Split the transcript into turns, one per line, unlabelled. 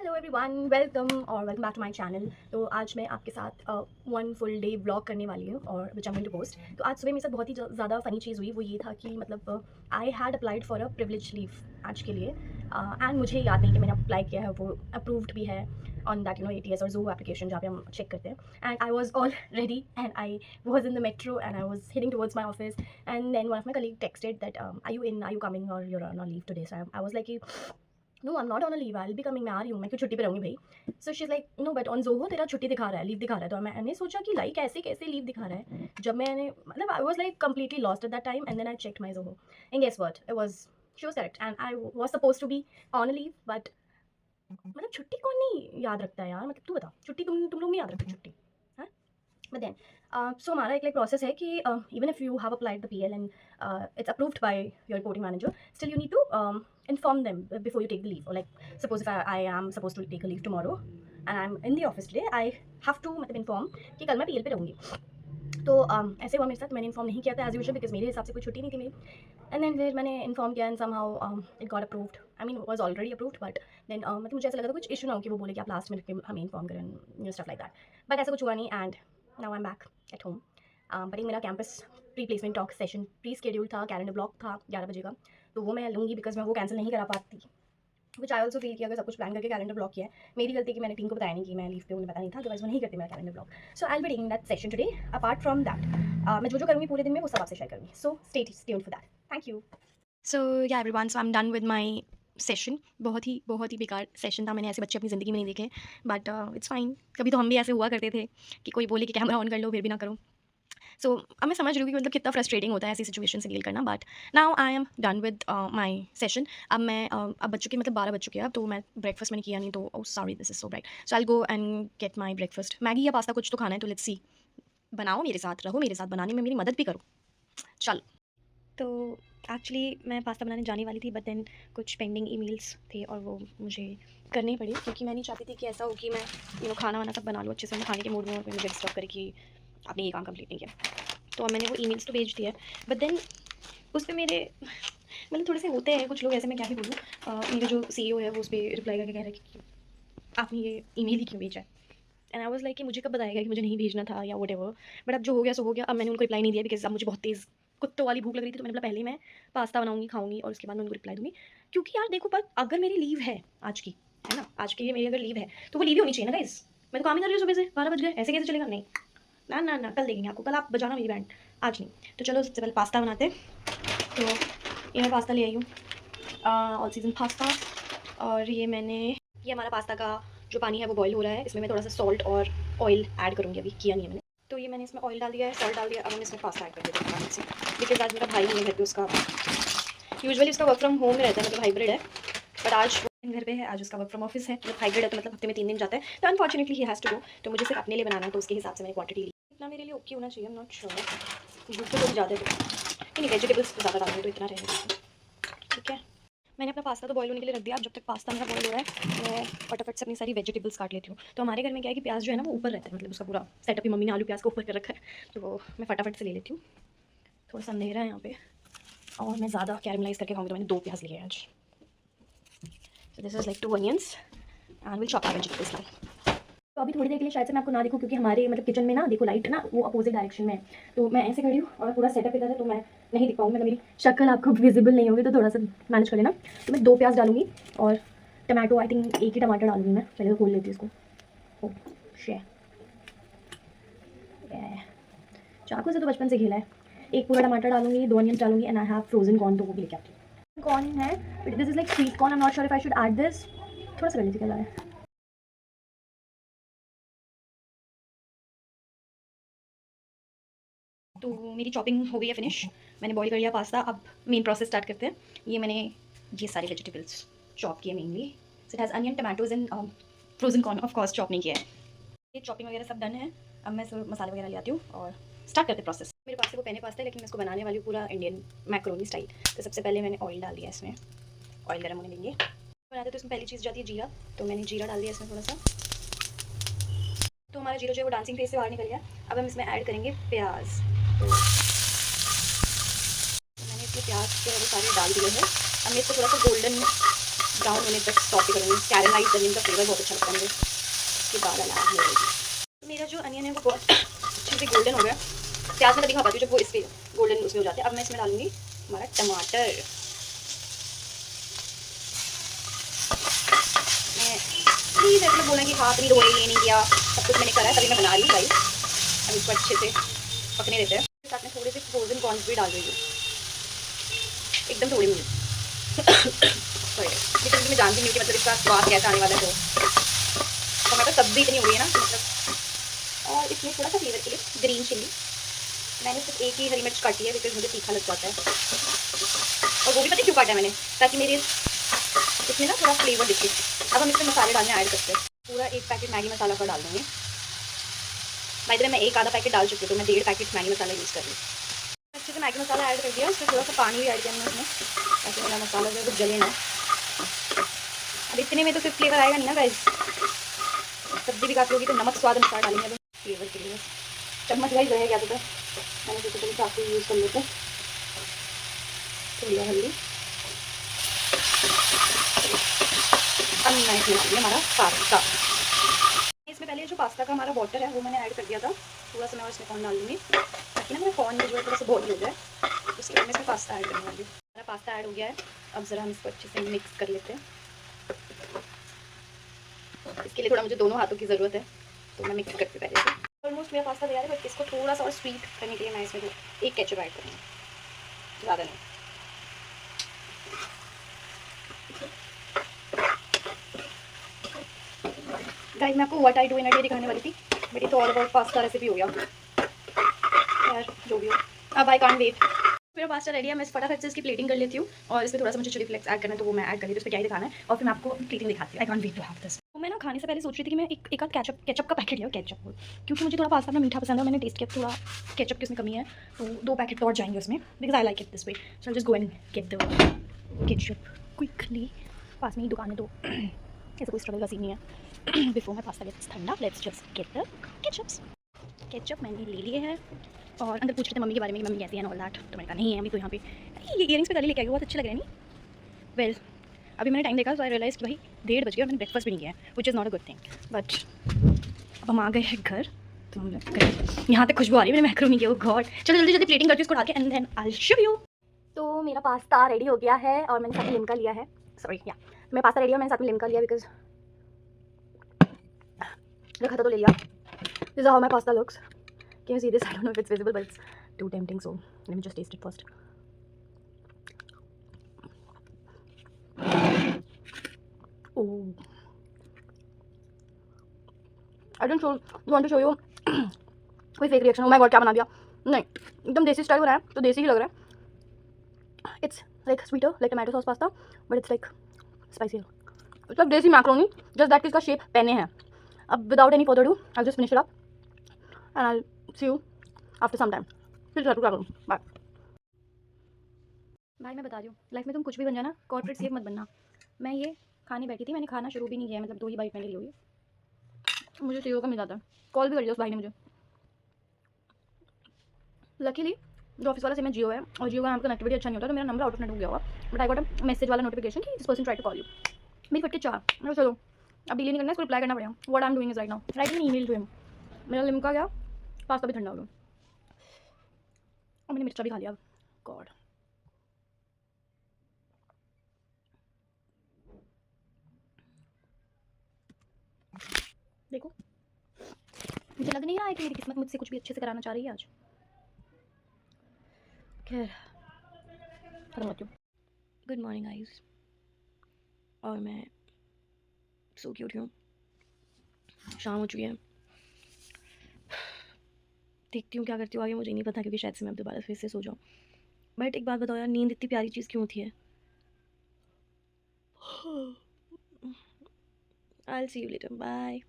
Hello everyone, welcome back to my channel. तो आज मैं आपके साथ वन फुल डे व्लॉग करने वाली हूँ और which I am going to post. तो आज सुबह मेरे साथ बहुत ही ज़्यादा फ़नी चीज़ हुई। वो ये था कि मतलब I had applied for a privilege leave आज के लिए, एंड मुझे याद नहीं कि मैंने अप्लाई किया है, वो अप्रूव्ड भी है ऑन दैट ATS और Zoho एप्लीकेशन जहाँ पे हम चेक करते हैं। And I was all ready and I was in the metro and I was heading towards my office, and then one of my colleague texted that are you coming or you're on leave today. So I was like no, I am not on a leave, I will be coming, मैं आ रही हूँ, मैं क्यों छुट्टी पे रहूँगी भाई। So she is like no but on Zoho तेरा छुट्टी दिखा रहा है, लीव दिखा रहा है। तो मैंने सोचा कि लाइक ऐसे कैसे लीव दिखा रहा है, जब मैंने मतलब I was like completely lost at that time and then I checked my Zoho and guess what, it was she was correct and I was supposed to be on a leave. But मतलब छुट्टी कौन नहीं याद रखता है यार, मतलब तू बता, छुट्टी तुम लोग नहीं याद रखते छुट्टी, हाँ। बट देन सो हमारा एक प्रोसेस है कि even if you have applied the PL and it's approved by your reporting manager, still you need to inform them before you take the leave. Or like suppose if I am supposed to take a leave tomorrow and I'm in the office today, I have to मतलब inform कि कल मैं PL पे रहूँगी। तो ऐसे हुआ मेरे साथ, मैंने इन्फॉर्म नहीं किया था एज यूजुअल बिकॉज मेरे हिसाब से कोई छुट्टी नहीं थी मेरी। एंड देन फिर मैंने इन्फॉर्म किया and somehow it got approved, I mean was already approved, but then मतलब मुझे ऐसा लगा था कुछ इशू ना हो कि वो बोले कि आप लास्ट मिनट पे हमें इन्फॉर्म करें, स्टफ लाइक दैट। बट ऐसा कुछ हुआ नहीं and now I am back at home. But एक मेरा campus pre placement talk session pre schedule था, कैलेंडर ब्लॉक था 11 बजे का, तो वो मैं लूँगी बिकॉज मैं वो कैंसिल नहीं करा पाती। विच आई ऑल्सो फील किया, अगर सब कुछ प्लान करके कैलेंडर ब्लॉक किया है, मेरी गलती कि मैंने टीम को बताया नहीं कि मैं लीव पे, उन्हें पता नहीं था, अदरवाइज वो नहीं करती मेरा calendar block. So I will be taking that session today. Apart from that मैं जो करूँगी पूरे दिन में वो सब आपसे शेयर करूँगी, so stay tuned for that. Thank you. So yeah everyone, so I am done with my session. बहुत ही बेकार सेशन था, मैंने ऐसे बच्चे अपनी ज़िंदगी में नहीं देखे, बट इट्स फाइन। कभी तो हम भी ऐसे हुआ करते थे कि कोई बोले कि कैमरा ऑन कर लो, फिर भी ना करो। सो अब मैं समझ रही हूँ कि मतलब कितना फ्रस्ट्रेटिंग होता है ऐसी सिचुएशन से डील करना, but now I am done with my session. अब मैं अब बच्चों के मतलब 12 बज चुके हैं अब, तो मैं ब्रेकफास्ट मैंने किया नहीं, तो oh sorry this is so bright. So I go and get my breakfast, Maggi या पास्ता कुछ तो खाना है, तो लेट्स सी। बनाओ मेरे साथ, रहो मेरे साथ, बनाने में मेरी मदद भी करो, चलो। तो एक्चुअली मैं पास्ता बनाने जाने वाली थी, बट देन कुछ पेंडिंग ईमेल्स थे और वो मुझे करनी पड़ी, क्योंकि मैं नहीं चाहती थी कि ऐसा हो कि मैं खाना वाना सब बना लूँ अच्छे से, मैं खाने के मूड में और मुझे डिस्टर्ब करे कि आपने ये काम कंप्लीट नहीं किया। तो अब मैंने वो ईमेल्स तो भेज दिया है, बट देन उस पर मेरे मतलब थोड़े से होते हैं कुछ लोग ऐसे, मैं क्या ही बोलूँ। मेरे जो CEO है वो उस पर रिप्लाई करके कह रहे हैं कि आपने ये ईमेल ही क्यों भेजा है। एंड आई वाज लाइक कि मुझे कब बताएगा कि मुझे नहीं भेजना था या व्हाटएवर। बट अब जो हो गया सो हो गया। अब मैंने उनको रिप्लाई नहीं दिया बिकॉज अब मुझे बहुत तेज़ कुत्तों वाली भूख लग रही थी, तो मैंने बोला पहले मैं पास्ता बनाऊंगी, खाऊंगी, और उसके बाद मैं उनको रिप्लाई दूंगी। क्योंकि यार देखो, पर अगर मेरी लीव है आज की, है ना, आज की मेरी अगर लीव है तो वो लीव ही होनी चाहिए ना गाइस। मैं तो काम ही कर रही हूँ सुबह से, 12 बज गए, ऐसे कैसे चलेगा। नहीं ना ना ना, कल देखेंगे आपको, कल आप बजाना मेरी बैंड, आज नहीं। तो चलो सबसे पहले पास्ता बनाते हैं। तो ये मैं पास्ता ले आई हूँ, ऑल सीजन पास्ता। और ये हमारा पास्ता का जो पानी है वो बॉईल हो रहा है, इसमें मैं थोड़ा सा सॉल्ट और ऑयल ऐड करूँगी, अभी किया नहीं है मैंने। तो ये मैंने इसमें ऑयल डाल दिया है, सॉल्ट डाल दिया, अब हम इसमें पास्ता ऐड कर देते हैं पानी से। बिकॉज आज मेरा भाई नहीं है घर पे, उसका यूजुअली उसका वर्क फ्रॉम होम में रहता है, मतलब हाइब्रिड है, बट आज घर पे है, आज उसका वर्क फ्रॉम ऑफिस है, मतलब हाइब्रिड है, तो मतलब हफ्ते में 3 दिन जाता है, तो unfortunately he has to go. तो मुझे सिर्फ अपने लिए बनाना है, तो उसके हिसाब से मैंने क्वांटिटी ली। इतना मेरे लिए ओके होना चाहिए, आई एम नॉट श्योर, भूख तो ज़्यादा है, नहीं वेजिटेबल्स ज़्यादा डालूंगी तो इतना रहेगा, ठीक है। मैंने अपना पास्ता तो बॉईल होने के लिए रख दिया। अब जब तक पास्ता मेरा बॉईल हो रहा है, मैं फटाफट से अपनी सारी वेजिटेबल्स काट लेती हूँ। तो हमारे घर में क्या है कि प्याज जो है ना वो ऊपर रहता है, मतलब उसका पूरा सेटअप ही मम्मी ने आलू प्याज को ऊपर कर रखा है, तो वो मैं फटाफट से ले लेती हूँ। थोड़ा सा अंधेरा है यहाँ पे और मैं ज़्यादा कैरमलाइज करके खाऊंगी, तो मैंने 2 प्याज लिए हैं आज। So this is like 2 onions and will chop our vegetables now. तो अभी थोड़ी देर के लिए शायद से मैं आपको ना दिखूँ, क्योंकि हमारे मतलब किचन में ना देखो लाइट ना वो अपोजिट डायरेक्शन में है, तो मैं ऐसे खड़ी हूँ और पूरा सेटअप इधर है, तो मैं नहीं दिख पाऊँगी, मतलब मेरी शक्ल आपको विजिबल नहीं होगी, तो थोड़ा सा मैनेज कर लेना। तो मैं 2 प्याज डालूंगी और टमाटो, आई थिंक 1 ही टमाटर डालूंगी मैं, पहले तो खोल लेती हूँ इसको। ओ शे, चाकू से तो बचपन से खेला है। 1 पूरा टमाटर डालूंगी, 2 अनियंस डालूंगी, and I have frozen corn, तो वो भी लेके आती हूँ। कॉर्न है, but this is like sweet corn, I am not sure if I should add this, थोड़ा सा कर लीजिए क्या है। तो मेरी चॉपिंग हो गई है फिनिश, मैंने बॉईल कर लिया पास्ता। अब मेन प्रोसेस स्टार्ट करते हैं। ये मैंने ये सारे वेजिटेबल्स चॉप किए mainly, it has onion, tomatoes and frozen corn, of course chop नहीं किया है। ये चॉपिंग वगैरह सब डन है। अब मैं सब मसाले वगैरह ले आती हूँ और स्टार्ट करते प्रोसेस। मेरे पास से वो पेने पास्ता है, लेकिन मैं इसको बनाने वाली हूँ पूरा इंडियन मैक्रोनी स्टाइल। तो सबसे पहले मैंने ऑयल डाल दिया, इसमें ऑयल गर्म होने देंगे। बनाते तो इसमें पहली चीज़ जाती है जीरा, तो मैंने जीरा डाल दिया इसमें थोड़ा सा। तो हमारा जीरा जो है वो डांसिंग फेस से बाहर निकल गया। अब हम इसमें ऐड करेंगे प्याज। तो मैंने इसमें प्याज जो है वो सारे डाल दिए हैं। अब मैं इसको थोड़ा सा गोल्डन ब्राउन होने तक सॉफ्ट करूँगी। कैरेमलाइज्ड अनियन का फ्लेवर बहुत अच्छा लगता है मुझे। इसके बाद अलावा तो मेरा जो अनियन है वो बहुत अच्छे से गोल्डन हो गया। प्याज में तभी खा पाती हूँ जब वो इसके गोल्डन उसमें हो जाते हैं। अब मैं इसमें डालूंगी हमारा टमाटर। मैं प्लीज़ ऐसे बोला कि हाथ नहीं धोए, ये नहीं किया, सब कुछ मैंने करा है, तभी मैं बना रही हूँ भाई। अब इसको अच्छे से पकने देते हैं। साथ में थोड़े से फ्रोजन कॉर्न्स भी डाल रही हूँ, एकदम थोड़ी मुझे लेकिन मैं जानती नहीं हूँ कि मतलब इसका स्वाद कैसा आने वाला है। तो हमारे पास सब्जी इतनी हो गई है ना मतलब। और इसमें थोड़ा सा फ्लेवर के लिए ग्रीन चिल्ली मैंने सिर्फ एक ही हरी मिर्च काटी है बिकॉज मुझे तीखा लग जाता है। और वो भी पता है क्यों काटा है मैंने, ताकि मेरे इसमें ना थोड़ा फ्लेवर दिखे। अब हम इसमें मसाले डालने ऐड करते हैं। पूरा एक पैकेट मैगी मसाला का डाल दूँगी। बाय द वे मैं एक आधा पैकेट डाल चुकी हूँ, तो मैं 1.5 पैकेट मैगी मसाला यूज़ कर रही हूँ। अच्छे से मैगी मसाला ऐड कर दिया, उसमें थोड़ा सा पानी भी ऐड किया मैंने उसमें, ताकि मेरा मसाला जो है वो जले ना। अब इतने में तो सिर्फ फ्लेवर आएगा नहीं ना गाइस, सब्जी भी काट लोगी तो नमक स्वाद अनुसार डालेंगे अब फ्लेवर के लिए। चम्मच गाइस रह गया था, मैंने सोचा चलो चाकू यूज़ कर लेते हैं। थोड़ी हल्दी, अब मैं इसमें डालूंगी हमारा पास्ता। इसमें पहले जो पास्ता का हमारा वाटर है वो मैंने ऐड कर दिया था, थोड़ा सा मैं इसमें कॉर्न डाल दूँगी ताकि ना मेरा कॉर्न जो है थोड़ा सा बॉईल हो जाए। उसके बाद मैं इसमें पास्ता ऐड करने वाली हूँ। हमारा पास्ता ऐड हो गया है। अब ज़रा हम इसको अच्छे से मिक्स कर लेते हैं। इसके लिए थोड़ा मुझे दोनों हाथों की ज़रूरत है, तो मैं मिक्स करती पहले से। ऑलमोस्ट मेरा पास्ता तैयार है, बट इसको थोड़ा सा और स्वीट करने के लिए मैं इसमें एक केचप ऐड करूँगी, ज़्यादा नहीं। गाइस मैं आपको what I do in a day दिखाने वाली थी, बट ये तो ऑल अबाउट पास्ता रेसिपी हो गया यार, जो भी हो। अब आई कांट वेट। मेरा पास्ता रेडी है, मैं फटाफट से इसकी प्लेटिंग कर लेती हूँ। और इसमें थोड़ा सा मुझे चिली फ्लेक्स ऐड करना है, तो वो मैं ऐड कर लेती हूँ। उसमें क्या ही दिखाना है, और फिर मैं आपको प्लेटिंग दिखाती हूँ। I can't wait to have this. तो मैं ना खाने से पहले सोच रही थी कि मैं एक आध केचप का पैकेट लिया, केचप, क्योंकि मुझे थोड़ा पास्ता में मीठा पसंद है। मैंने टेस्ट किया, थोड़ा केचप की उसमें कमी है, तो 2 पैकेट और जाएंगे उसमें, because I like it this way. So I just go and get the ketchup quickly. पास में ही दुकान है, तो ऐसा कोई स्ट्रगल का सीन नहीं है। बिफोर माई पास्ता गेट्स ठंडा, let's just get the ketchups. Ketchup मैंने ले लिए हैं, और अंदर पूछ रहे थे मम्मी के बारे में कि मम्मी कैसी है, ऑल दैट। तो मैंने कहा नहीं है अभी तो यहाँ पे। ये इयरिंग्स पे कल ही लेके आई, बहुत अच्छे लग रहे हैं नहीं। वेल अभी मैंने टाइम देखा, सो आई रियलाइज कि भाई 1:30 बज गया और मैंने ब्रेकफास्ट भी नहीं किया है, which is not a good thing. But अब हम आ गए हैं घर, तो हम यहाँ तक खुशबू आ रही है, मैंने मैक्रोनी किया। गॉड, चलो जल्दी जल्दी प्लेटिंग करती हूँ इसको डाल के, and then I show you. तो मेरा पास्ता रेडी हो गया है, और मैंने साथ में लिम्का लिया है। सॉरी या मेरा पास्ता रेडी है, मैंने साथ में लिम्का लिया बिकॉज रखा था तो ले लिया। This is how my pasta looks. Can you see this? I don't know if it's visible, but it's too tempting. So let me just taste it first. Oh, I didn't want to show you कोई fake reaction. oh my god, क्या बना दिया। नहीं, एकदम देसी style बनाया, तो देसी ही लग रहा है। It's like sweeter, like tomato sauce pasta, but it's like spicier. It's like देसी मैक्रोनी, just that इसका शेप पेने है। अब without any further ado, I'll just finish it up and I'll see you after some time. फिर क्या करूँ, bye. भाई मैं बता रही हूँ, लाइफ में तुम कुछ भी बन जाना, कॉर्पोरेट सेफ मत बनना। मैं ये खाने बैठी थी, मैंने खाना शुरू भी नहीं किया, मतलब 2 ही बाइट मैंने ली होगी। मुझे सीईओ का मिल जाता है, कॉल भी कर लिया उस भाई ने मुझे। लकीली जो ऑफिस वाला सिम है जियो है, और जियो का यहाँ पर कनेक्टिविटी अच्छा नहीं होता, तो मेरा नंबर आउट ऑफ नेट हो गया हुआ। But I got a message वाला नोटिफिकेशन कि this person try to call you. मेरी फटके 4। मैं चलो अब डील नहीं करना, इसको रिप्लाई करना पड़ेगा। What I am doing is right now writing an email to him. मेरा लिम्का गया, पास्ता भी ठंडा हो गया, और मैंने मिर्चा भी खा लिया। गॉड, देखो मुझे लग नहीं रहा है कि मेरी किस्मत मुझसे कुछ भी अच्छे से कराना चाह रही है आज। खैर खत्म करती हूँ। गुड मॉर्निंग गाइस, और मैं सो के उठी हूँ, शाम हो चुकी है। देखती हूँ क्या करती हूँ आगे, मुझे नहीं पता, क्योंकि शायद से मैं अब दोबारा फिर से सो जाऊँ। बट एक बात बताओ यार, नींद इतनी प्यारी चीज़ क्यों होती है। I'll see you later, bye.